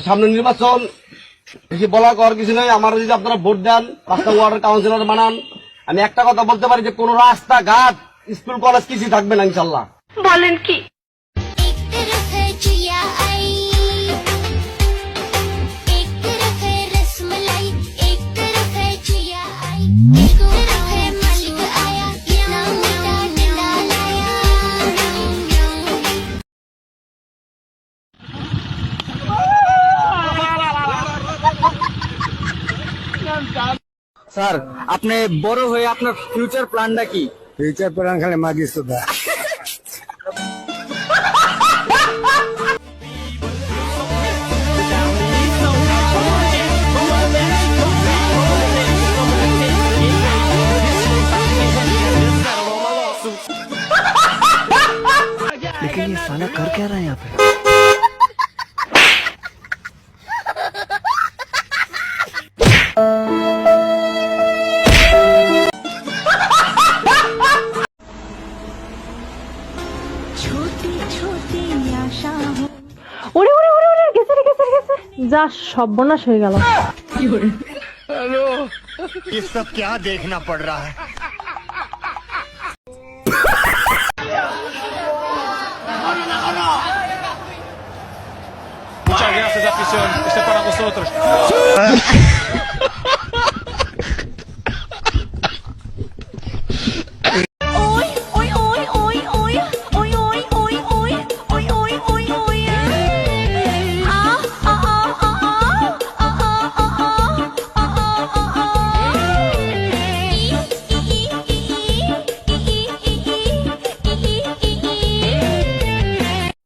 সামনে নির্বাচন, বেশি বলা কর কিছু নেই। আমার যদি আপনারা ভোট দেন, 5টা ওয়ার্ডের কাউন্সিলর বানান, আমি একটা কথা বলতে পারি যে কোন রাস্তাঘাট, স্কুল কলেজ কিছুই থাকবে না ইনশাল্লাহ। বলেন কি? স্যার, আপনি বড় হয়ে আপনার ফিউচার প্ল্যানটা কি? ফিউচার প্ল্যান খালি মাগি সুদা। लेकिन ये साला कर क्या रहा है यहाँ पे? ওরে ওরে ওরে ওরে গেছে রে গেছে রে গেছে, যা সর্বনাশ হয়ে গেল। ये सब क्या देखना पड़ रहा है? Muchas gracias, afición. Esto es para vosotros.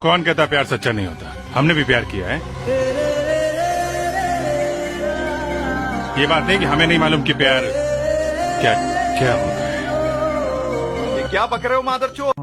कौन कहता प्यार सच्चा नहीं होता? हमने भी प्यार किया है। ये बात नहीं कि हमें नहीं मालूम कि प्यार क्या क्या होता है। ये क्या बक रहे हो मादरचोद?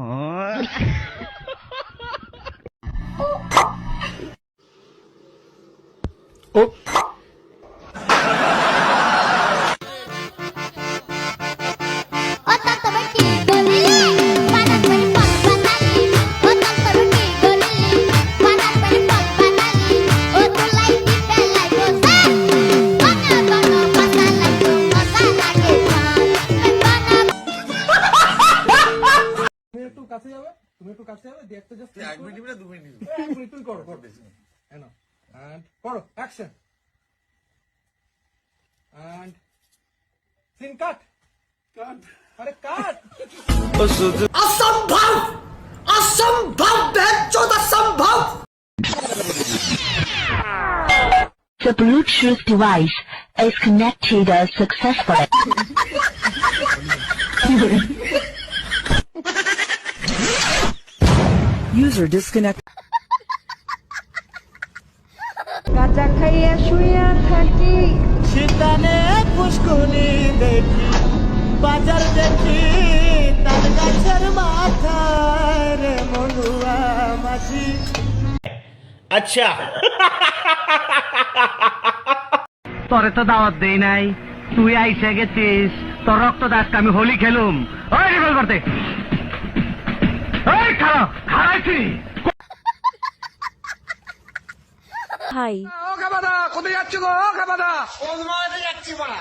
তুমি একটু কাছে যাবে, দেখতে জাস্ট 1 মিনিট না 2 মিনিট 1 মিনিট তুমি করো বেশি না। এনো এন্ড করো অ্যাকশন এন্ড সিন কাট কাট আরে কাট। असंभव असंभव बेचोद असंभव। The Bluetooth device is connected successfully. User disconnect. গাঁজা খাইয়া শুইয়া থাকি, শীতানে পুষ্কুনি দেখি, বাজার দেখি তার গাছের মাথায় রে মনুয়া মাঝি। আচ্ছা, তোরে তো দাওয়াত দেই নাই, তুই আইসে গেছিস, তোর রক্ত দাসকে আমি হোলি খেলুম। ওই রিভলভার দে, ওই খাড়া খাড়াইছি। হাই ও খাবাদা কোথায় যাচ্ছ গো? ও খাবাদা ও মাঠে যাচ্ছি বড়া।